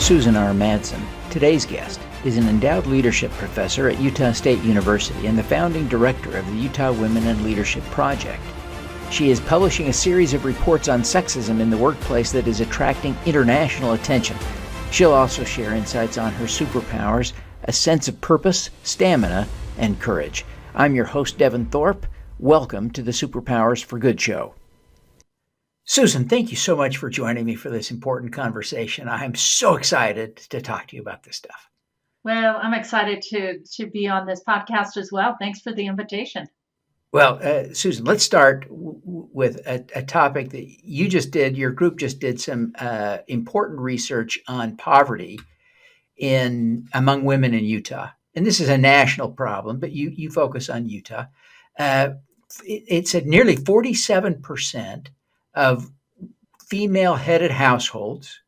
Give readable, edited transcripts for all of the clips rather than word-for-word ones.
Susan R. Madsen, today's guest, is an endowed leadership professor at Utah State University and the founding director of the Utah Women in Leadership Project. She is publishing a series of reports on sexism in the workplace that is attracting international attention. She'll also share insights on her superpowers, a sense of purpose, stamina, and courage. I'm your host, Devin Thorpe. Welcome to the Superpowers for Good show. Susan, thank you so much for joining me for this important conversation. I'm so excited to talk to you about this stuff. Well, I'm excited to be on this podcast as well. Thanks for the invitation. Well, Susan, let's start with a topic that you just did. Your group just did some important research on poverty among women in Utah. And this is a national problem, but you focus on Utah. It said nearly 47% of female-headed households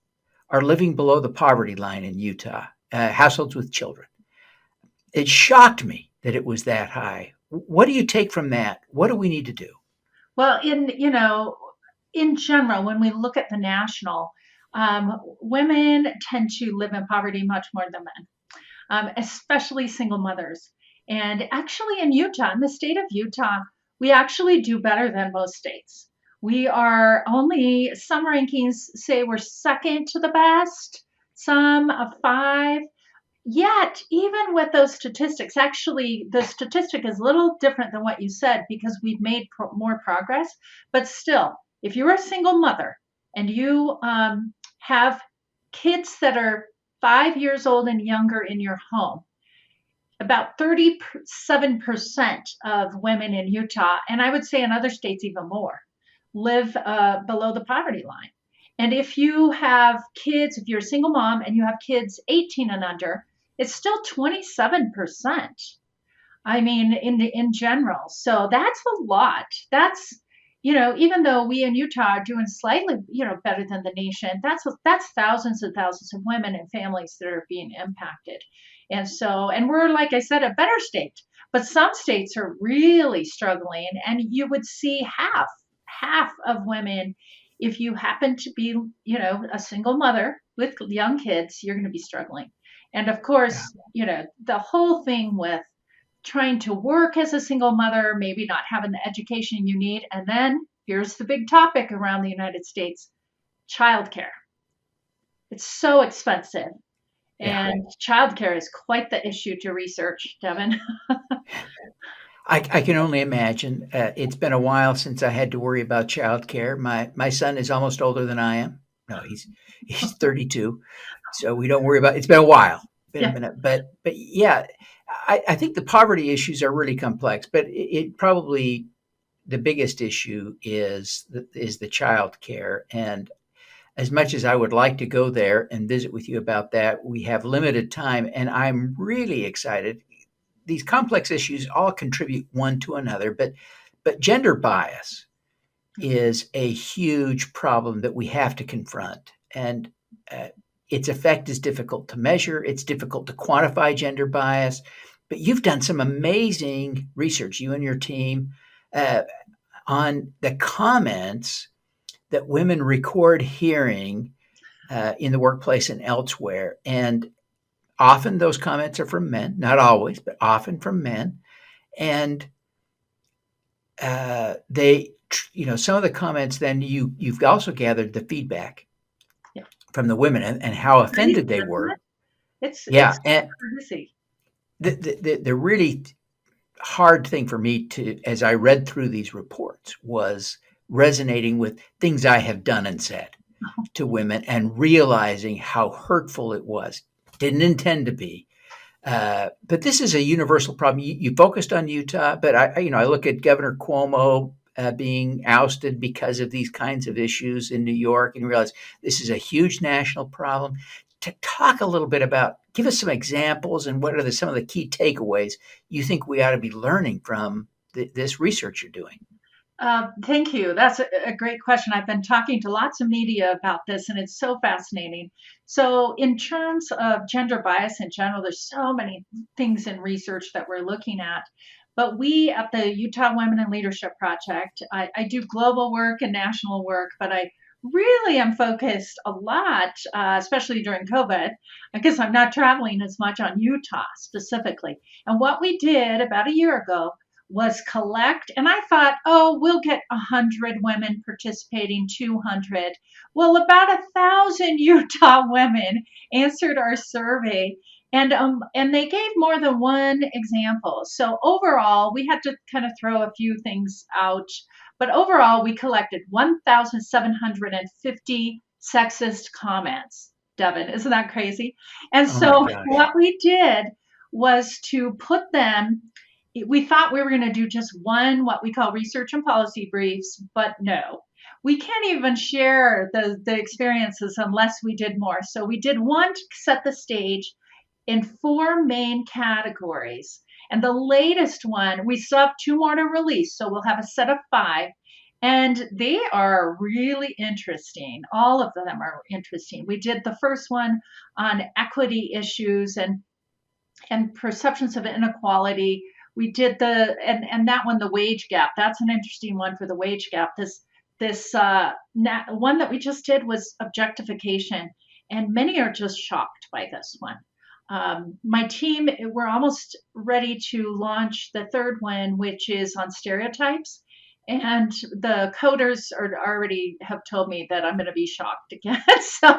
are living below the poverty line in Utah, households with children. It shocked me that it was that high. What do you take from that? What do we need to do? Well, in general, when we look at the national, women tend to live in poverty much more than men, especially single mothers. And actually in Utah, in the state of Utah, we actually do better than most states. We are some rankings say we're second to the best, some of 5. Yet, even with those statistics, actually, the statistic is a little different than what you said because we've made more progress. But still, if you're a single mother and you have kids that are 5 years old and younger in your home, about 37% of women in Utah, and I would say in other states even more, live below the poverty line. And if you have kids, if you're a single mom and you have kids 18 and under, it's still 27%. I mean, in general. So that's a lot. That's, even though we in Utah are doing slightly, better than the nation, that's thousands and thousands of women and families that are being impacted. And we're, like I said, a better state, but some states are really struggling, and you would see half of women, if you happen to be, a single mother with young kids, you're going to be struggling. And of course, the whole thing with trying to work as a single mother, maybe not having the education you need. And then here's the big topic around the United States, childcare. It's so expensive. Yeah. And childcare is quite the issue to research, Devin. I can only imagine. It's been a while since I had to worry about childcare. My son is almost older than I am. No, he's 32. So we don't worry about it. It's been a while, a minute, but yeah, I think the poverty issues are really complex, but it probably the biggest issue is the child care. And as much as I would like to go there and visit with you about that, we have limited time, and I'm really excited. These complex issues all contribute one to another, but gender bias is a huge problem that we have to confront. And its effect is difficult to measure. It's difficult to quantify gender bias. But you've done some amazing research, you and your team, on the comments that women record hearing in the workplace and elsewhere. And often those comments are from men, not always, but often from men. And some of the comments, then you've also gathered the feedback from the women and how offended they were. It's and the really hard thing for me as I read through these reports was resonating with things I have done and said to women and realizing how hurtful it was. Didn't intend to be. But this is a universal problem. You focused on Utah, but I look at Governor Cuomo being ousted because of these kinds of issues in New York and realize this is a huge national problem. To talk a little bit about, give us some examples and what are some of the key takeaways you think we ought to be learning from this research you're doing? Thank you. That's a great question. I've been talking to lots of media about this, and it's so fascinating. So in terms of gender bias in general, there's so many things in research that we're looking at. But we at the Utah Women in Leadership Project, I do global work and national work, but I really am focused a lot, especially during COVID, because I'm not traveling as much, on Utah specifically. And what we did about a year ago was collect, and I thought, oh, we'll get 100 women participating, 200. Well, about 1,000 Utah women answered our survey, and they gave more than one example. So overall, we had to kind of throw a few things out, but overall, we collected 1,750 sexist comments. Devin, isn't that crazy? And Oh my so gosh. what we did was to put them, we thought we were going to do just one, what we call research and policy briefs, but no. We can't even share the experiences unless we did more. So we did one to set the stage in four main categories. And the latest one, we still have two more to release. So we'll have a set of five. And they are really interesting. All of them are interesting. We did the first one on equity issues and perceptions of inequality. We did and that one, the wage gap. That's an interesting one for the wage gap. This one that we just did was objectification, and many are just shocked by this one. My team, we're almost ready to launch the third one, which is on stereotypes. And the coders are already have told me that I'm going to be shocked again. So,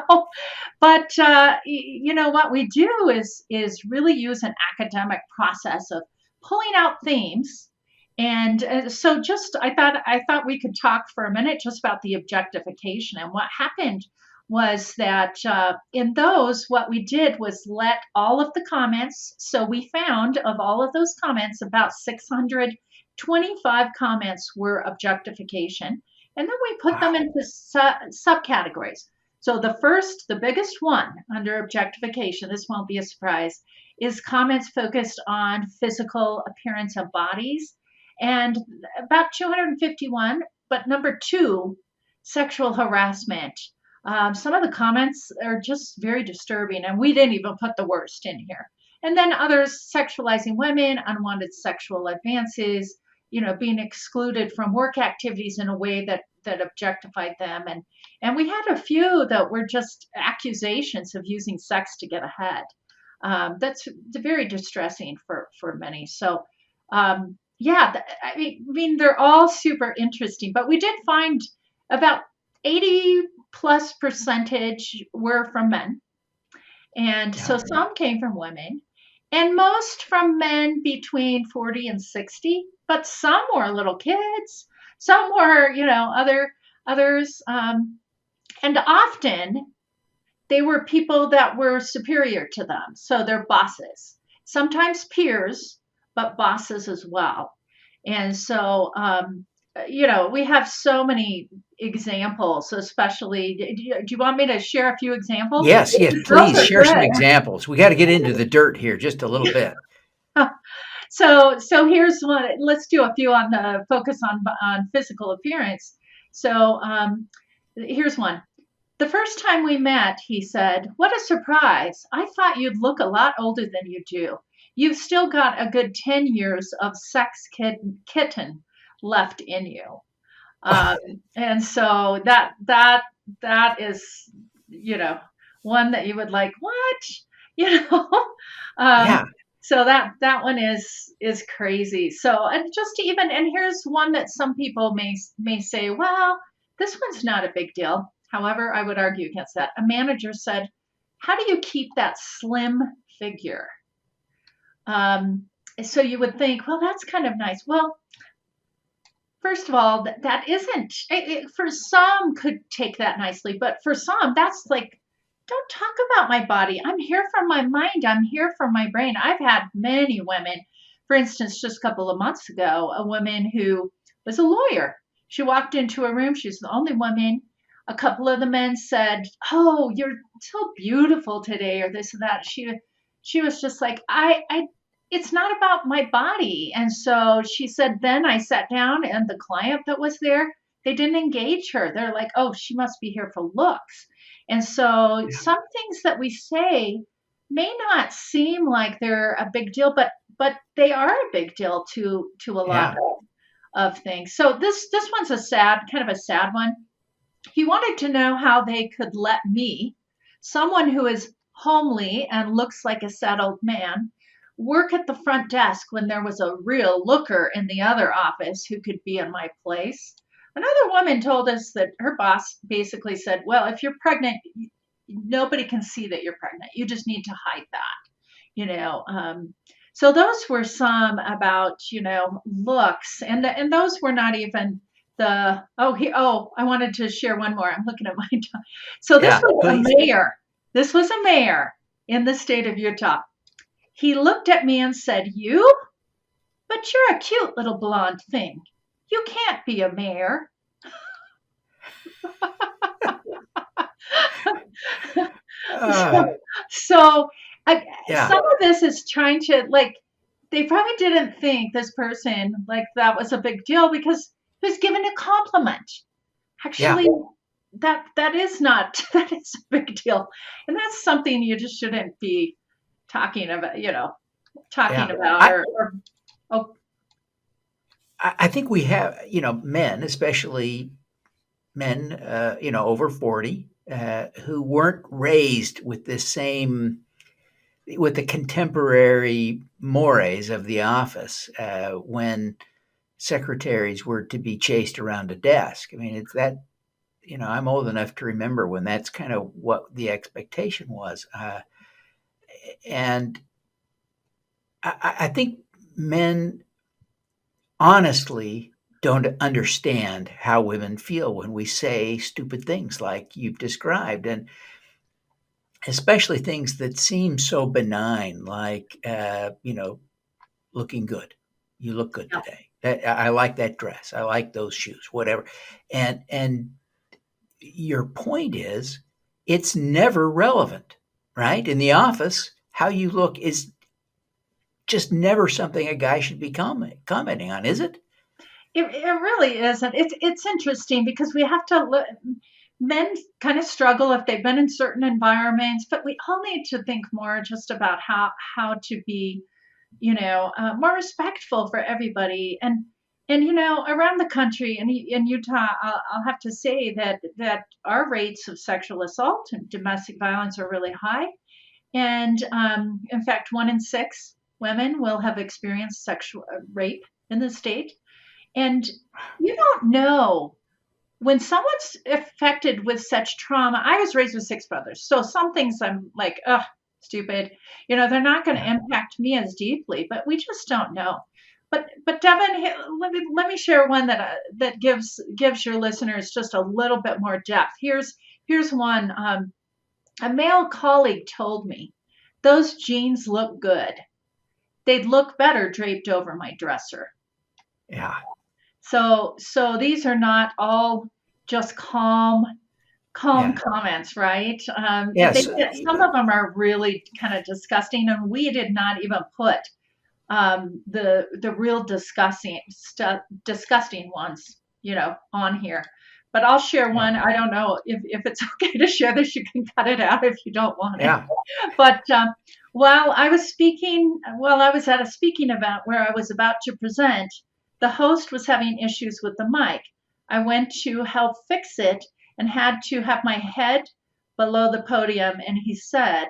but what we do is really use an academic process of pulling out themes. And so, just I thought we could talk for a minute just about the objectification. And what happened was that in those, what we did was let all of the comments. So we found, of all of those comments, about 625 comments were objectification, and then we put them Wow. into subcategories. So the biggest one under objectification, this won't be a surprise, is comments focused on physical appearance of bodies, and about 251. But number two, sexual harassment. Some of the comments are just very disturbing, and we didn't even put the worst in here. And then others, sexualizing women, unwanted sexual advances, being excluded from work activities in a way that objectified them. And we had a few that were just accusations of using sex to get ahead. That's very distressing for many. So, yeah, I mean, they're all super interesting, but we did find about 80 plus percentage were from men. And Yeah. so some came from women, and most from men between 40 and 60, but some were little kids, some were, others, and often they were people that were superior to them. So they're bosses, sometimes peers, but bosses as well. And so, we have so many examples, especially. Do you want me to share a few examples? Yes, yes, Those please are share some good. examples. We got to get into the dirt here just a little bit. So here's one. Let's do a few on the focus on physical appearance. So here's one. The first time we met, he said, "What a surprise. I thought you'd look a lot older than you do. You've still got a good 10 years of kitten left in you." Um, and so that is, you know, one that you would like, what? You know, um, Yeah, so that one is crazy. So, and just even, and here's one that some people may say, well, this one's not a big deal. However, I would argue against that. A manager said, "How do you keep that slim figure?" Um, so you would think, well, that's kind of nice. Well, first of all, that isn't, for some could take that nicely, but for some, that's like, don't talk about my body. I'm here for my mind. I'm here for my brain. I've had many women, for instance, just a couple of months ago, a woman who was a lawyer. She walked into a room. She's the only woman. A couple of the men said, "Oh, you're so beautiful today," or this and that. She was just like, I it's not about my body. And so she said, then I sat down, and the client that was there, they didn't engage her. They're like, "Oh, she must be here for looks." And so yeah, some things that we say may not seem like they're a big deal, but they are a big deal to a lot yeah. of things. So this one's a sad, kind of a sad one. He wanted to know how they could let me, someone who is homely and looks like a settled man, work at the front desk when there was a real looker in the other office who could be in my place. Another woman told us that her boss basically said, well, if you're pregnant, nobody can see that you're pregnant. You just need to hide that, you know. So those were some about, looks, and those were not even the I wanted to share one more. I'm looking at my time. So this Yeah, was a please. mayor. This was a mayor in the state of Utah. He looked at me and said, "You? But you're a cute little blonde thing. You can't be a mayor." Uh, so, so yeah, some of this is trying to like they probably didn't think this person like that was a big deal because he was given a compliment. yeah, Actually, that is not that is a big deal, and that's something you just shouldn't be talking about. Talking yeah. about I, or oh I think we have, men, especially men, over 40, who weren't raised with the same, with the contemporary mores of the office when secretaries were to be chased around a desk. I mean, it's that, I'm old enough to remember when that's kind of what the expectation was. And I think men honestly don't understand how women feel when we say stupid things like you've described, and especially things that seem so benign, like looking good. You look good no. today. I like that dress. I like those shoes. Whatever. And your point is, it's never relevant, right? In the office, how you look is just never something a guy should be commenting on, is it? It really isn't. It's interesting because we have to look. Men kind of struggle if they've been in certain environments, but we all need to think more just about how to be, more respectful for everybody. And around the country and in Utah, I'll have to say that our rates of sexual assault and domestic violence are really high. And in fact, 1 in 6 women will have experienced sexual rape in the state. And you don't know when someone's affected with such trauma. I was raised with 6 brothers, so some things I'm like, ugh, stupid. They're not going to Yeah. impact me as deeply, but we just don't know. But Devin, let me share one that gives your listeners just a little bit more depth. Here's one. A male colleague told me those jeans look good. They'd look better draped over my dresser. Yeah. So these are not all just calm Yeah. comments, right? Yes. Some of them are really kind of disgusting, and we did not even put the real disgusting ones, on here. But I'll share Yeah. one. I don't know if it's okay to share this. You can cut it out if you don't want it. Yeah. But while I was at a speaking event where I was about to present, the host was having issues with the mic. I went to help fix it and had to have my head below the podium. And he said,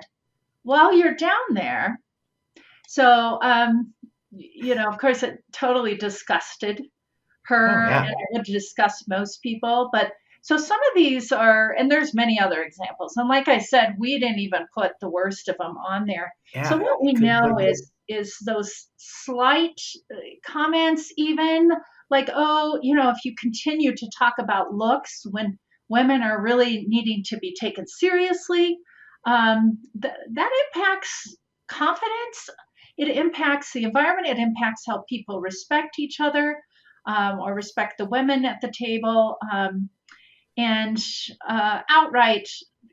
while you're down there, so, of course, it totally disgusted Oh, her, and yeah. it would disgust most people. But so some of these are, and there's many other examples. And like I said, we didn't even put the worst of them on there. So Yeah. what we Good. know is those slight comments, even like, oh, if you continue to talk about looks when women are really needing to be taken seriously, that impacts confidence. It impacts the environment. It impacts how people respect each other, or respect the women at the table, and outright,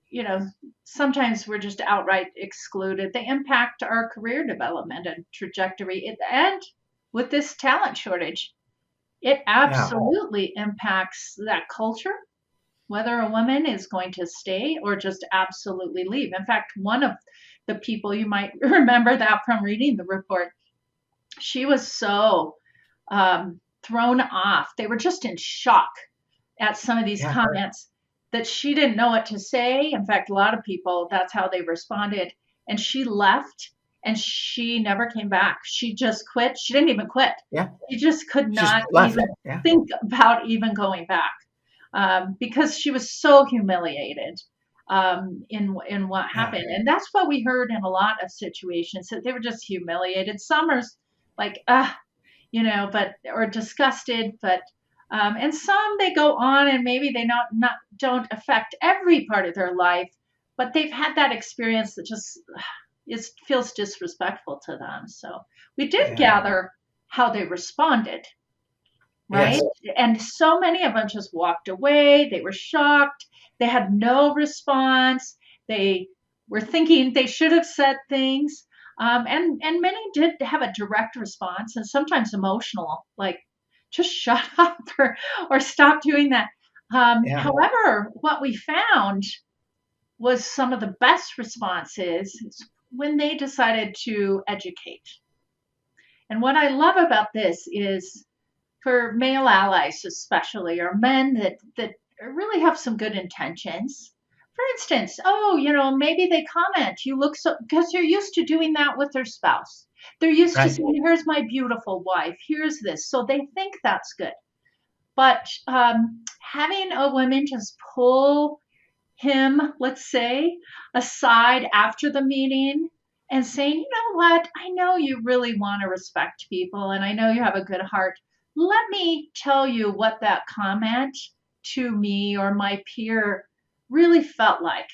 you know, sometimes we're just outright excluded. They impact our career development and trajectory. And with this talent shortage, it Yeah. absolutely impacts that culture, whether a woman is going to stay or just absolutely leave. In fact, one of the people, you might remember that from reading the report, she was so thrown off. They were just in shock at some of these Yeah. comments that she didn't know what to say. In fact, a lot of people, that's how they responded. And she left and she never came back. She just quit. She didn't even quit. Yeah. She just could Just not left. even Yeah. think about even going back because she was so humiliated in what Yeah. happened. And that's what we heard in a lot of situations that they were just humiliated. Some are like, but or disgusted, but and some they go on and maybe they not don't affect every part of their life, but they've had that experience that just feels disrespectful to them. So we did Yeah. gather how they responded, right? Yes. And so many of them just walked away. They were shocked. They had no response. They were thinking they should have said things. And many did have a direct response and sometimes emotional, like just shut up or stop doing that. Yeah. However, what we found was some of the best responses when they decided to educate. And what I love about this is for male allies especially, or men that really have some good intentions. For instance, maybe they comment, you look so, because they're used to doing that with their spouse. They're used to Right. saying, here's my beautiful wife, here's this. So they think that's good. But having a woman just pull him, let's say, aside after the meeting and saying, you know what, I know you really want to respect people and I know you have a good heart. Let me tell you what that comment to me or my peer really felt like,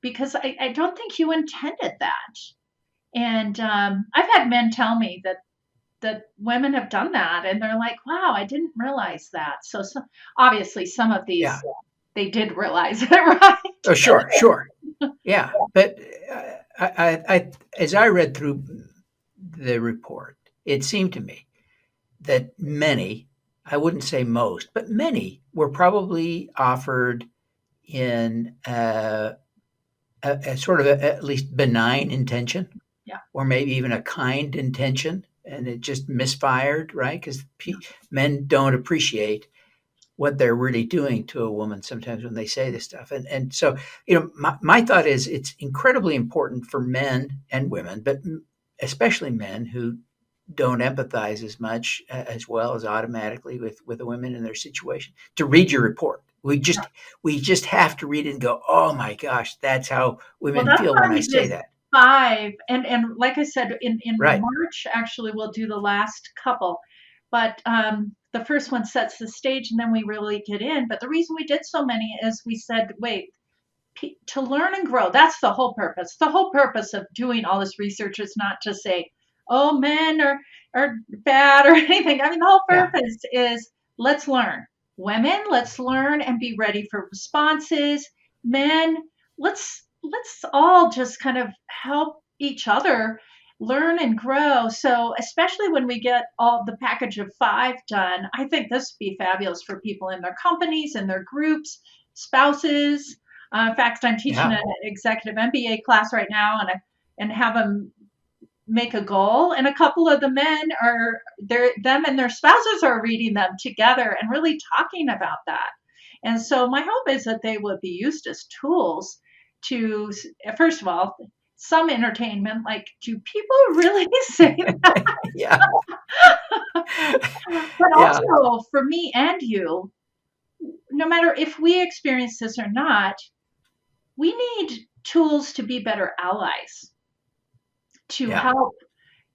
because I don't think you intended that. And I've had men tell me that women have done that and they're like, wow, I didn't realize that. So obviously some of Yeah. these they did realize it, right? Oh, sure. Sure. Yeah. But as I read through the report, it seemed to me that many, I wouldn't say most, but many were probably offered in a sort of at least benign intention, Yeah. or maybe even a kind intention, and it just misfired, right? Because men don't appreciate what they're really doing to a woman sometimes when they say this stuff. And so, my thought is it's incredibly important for men and women, but especially men who don't empathize as much as well as automatically with the women in their situation to read your report. We just have to read it and go, oh my gosh, that's how Well, women that's feel why when I we say did that. 5, and like I said, in Right. March, actually, we'll do the last couple, but, the first one sets the stage, and then we really get in, but the reason we did so many is we said, "Wait, to learn and grow, that's the whole purpose." The whole purpose of doing all this research is not to say, "Oh, men are bad," or anything. I mean, the whole Yeah. purpose is, let's learn. Women, let's learn and be ready for responses. Men, let's all just kind of help each other learn and grow. So especially when we get all the package of 5 done, I think this would be fabulous for people in their companies, in their groups, spouses. In fact, I'm teaching Yeah. an executive MBA class right now, and have them make a goal, and a couple of the men are them and their spouses are reading them together and really talking about that. And so my hope is that they will be used as tools to, first of all, some entertainment, like, do people really say that? Yeah. But Yeah. also for me and you, no matter if we experience this or not, we need tools to be better allies, to Yeah.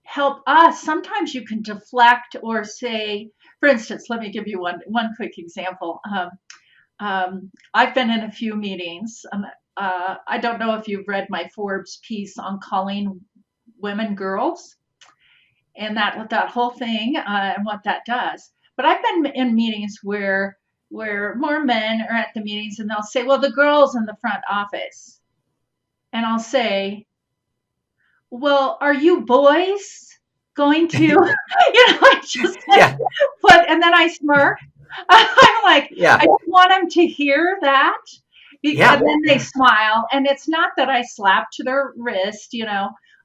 help us. Sometimes you can deflect or say, for instance, let me give you one quick example. I've been in a few meetings. I don't know if you've read my Forbes piece on calling women girls and that whole thing and what that does. But I've been in meetings where more men are at the meetings and they'll say, "Well, the girls in the front office," and I'll say, "Well, are you boys going to," I just Yeah. put, and then I smirk. I'm like, Yeah. I just want them to hear that. And Yeah. then they smile. And it's not that I slapped their wrist,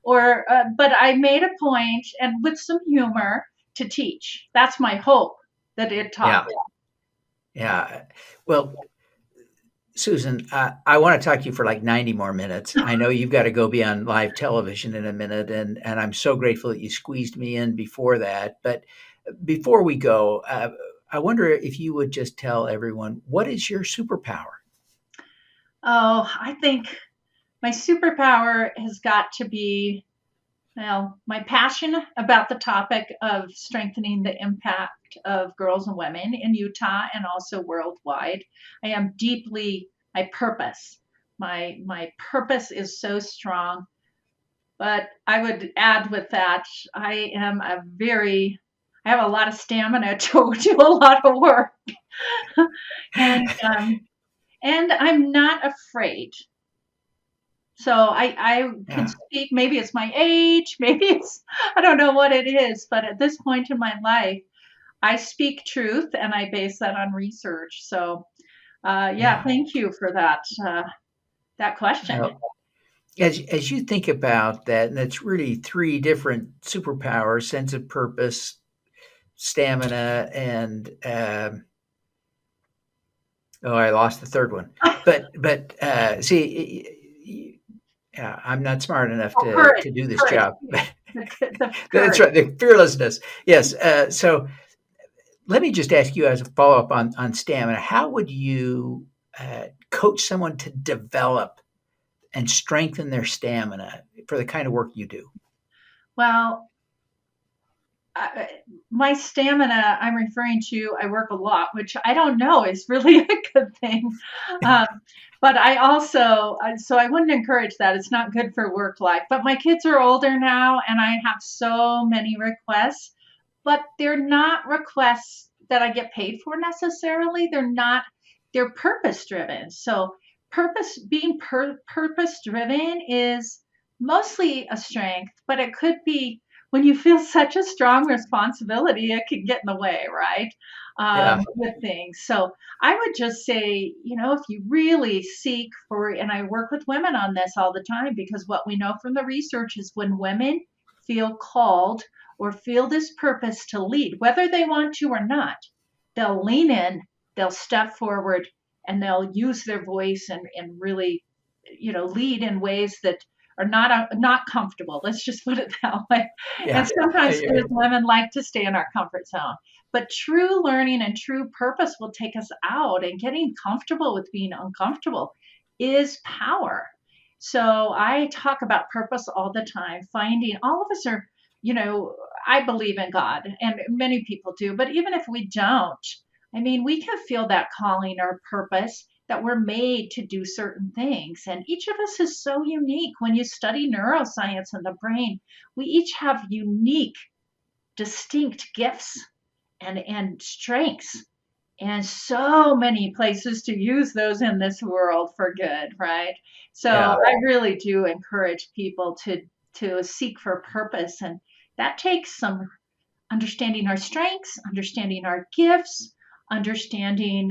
but I made a point and with some humor to teach. That's my hope that it taught Yeah. them. Yeah. Well, Susan, I want to talk to you for like 90 more minutes. I know you've got to go be on live television in a minute, and I'm so grateful that you squeezed me in before that. But before we go, I wonder if you would just tell everyone, what is your superpower? Oh, I think my superpower has got to be, well, my passion about the topic of strengthening the impact of girls and women in Utah and also worldwide. I am deeply, my purpose. My purpose is so strong, but I would add with that, I am I have a lot of stamina to do a lot of work. and and I'm not afraid. So I can Yeah, speak, maybe it's my age, maybe it's, I don't know what it is, but at this point in my life, I speak truth and I base that on research. So, yeah, yeah. thank you for that question. Well, as you think about that, and it's really three different superpowers: sense of purpose, stamina, and oh, I lost the third one. But see, yeah, I'm not smart enough Oh, courage, to do this courage, job. the That's courage. right, the fearlessness. Yes. So let me just ask you as a follow up on stamina. How would you coach someone to develop and strengthen their stamina for the kind of work you do? Well, I, my stamina, I'm referring to, I work a lot, which I don't know is really a good thing. Um, but I also, so I wouldn't encourage that. It's not good for work life. But my kids are older now, and I have so many requests, but they're not requests that I get paid for necessarily. They're not, they're purpose driven. So, purpose driven is mostly a strength, but it could be when you feel such a strong responsibility, it can get in the way, right? Yeah, With things. So I would just say, if you really seek for, and I work with women on this all the time because what we know from the research is when women feel called or feel this purpose to lead, whether they want to or not, they'll lean in, they'll step forward, and they'll use their voice and really, lead in ways that are not comfortable. Let's just put it that way. And yeah, sometimes we as I- women like to stay in our comfort zone. But true learning and true purpose will take us out, and getting comfortable with being uncomfortable is power. So I talk about purpose all the time, finding all of us are, you know, I believe in God, and many people do, but even if we don't, I mean, we can feel that calling or purpose that we're made to do certain things. And each of us is so unique. When you study neuroscience and the brain, we each have unique, distinct gifts and strengths, and so many places to use those in this world for good, right? So yeah, I really do encourage people to seek for purpose, and that takes some understanding our strengths, understanding our gifts, understanding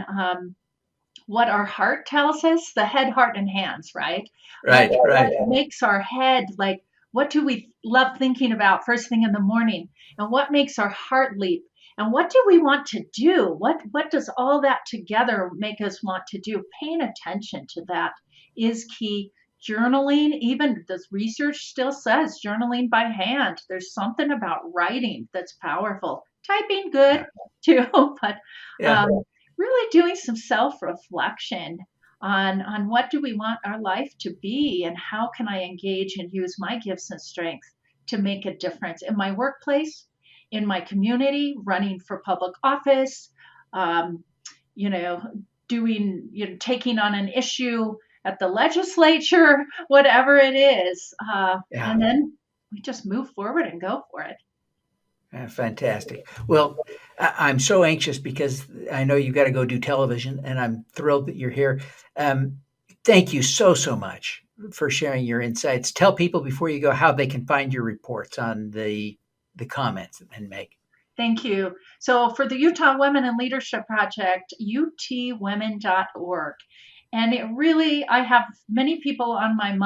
what our heart tells us, the head, heart, and hands, right? What right, right. makes our head like, what do we love thinking about first thing in the morning? And what makes our heart leap? And what do we want to do? What does all that together make us want to do? Paying attention to that is key. Journaling, even this research still says journaling by hand. There's something about writing that's powerful. Typing good Yeah, too, but yeah, um, really doing some self-reflection on what do we want our life to be, and how can I engage and use my gifts and strengths to make a difference in my workplace, in my community, running for public office, um, you know, taking on an issue at the legislature, whatever it is, yeah. and then we just move forward and go for it. Fantastic. Well, I'm so anxious because I know you've got to go do television, and I'm thrilled that you're here. Um, Thank you so much for sharing your insights. Tell people before you go how they can find your reports on the comments and make. Thank you. So for the Utah Women in Leadership Project, utwomen.org. And it really, I have many people on my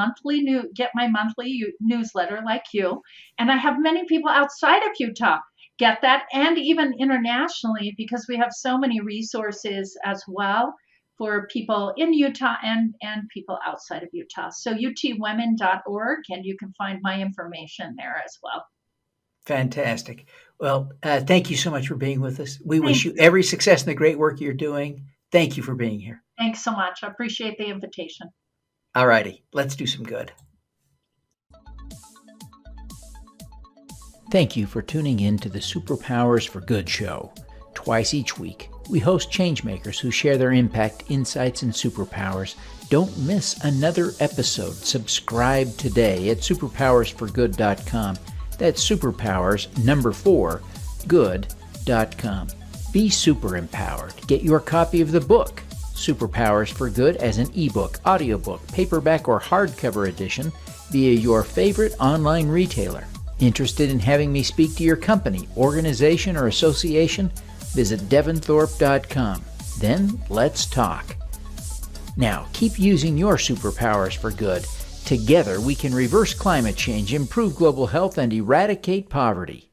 get my monthly newsletter like you. And I have many people outside of Utah get that, and even internationally, because we have so many resources as well for people in Utah and people outside of Utah. So utwomen.org, and you can find my information there as well. Fantastic. Well, thank you so much for being with us. We wish Thank you you. every success in the great work you're doing. Thank you for being here. Thanks so much. I appreciate the invitation. All righty, let's do some good. Thank you for tuning in to the Superpowers for Good show. Twice each week, we host changemakers who share their impact, insights, and superpowers. Don't miss another episode. Subscribe today at superpowersforgood.com. That's superpowers, 4, good.com. Be super empowered. Get your copy of the book, Superpowers for Good, as an ebook, audiobook, paperback, or hardcover edition via your favorite online retailer. Interested in having me speak to your company, organization, or association? Visit devonthorpe.com. Then let's talk. Now, keep using your superpowers for good. Together, we can reverse climate change, improve global health, and eradicate poverty.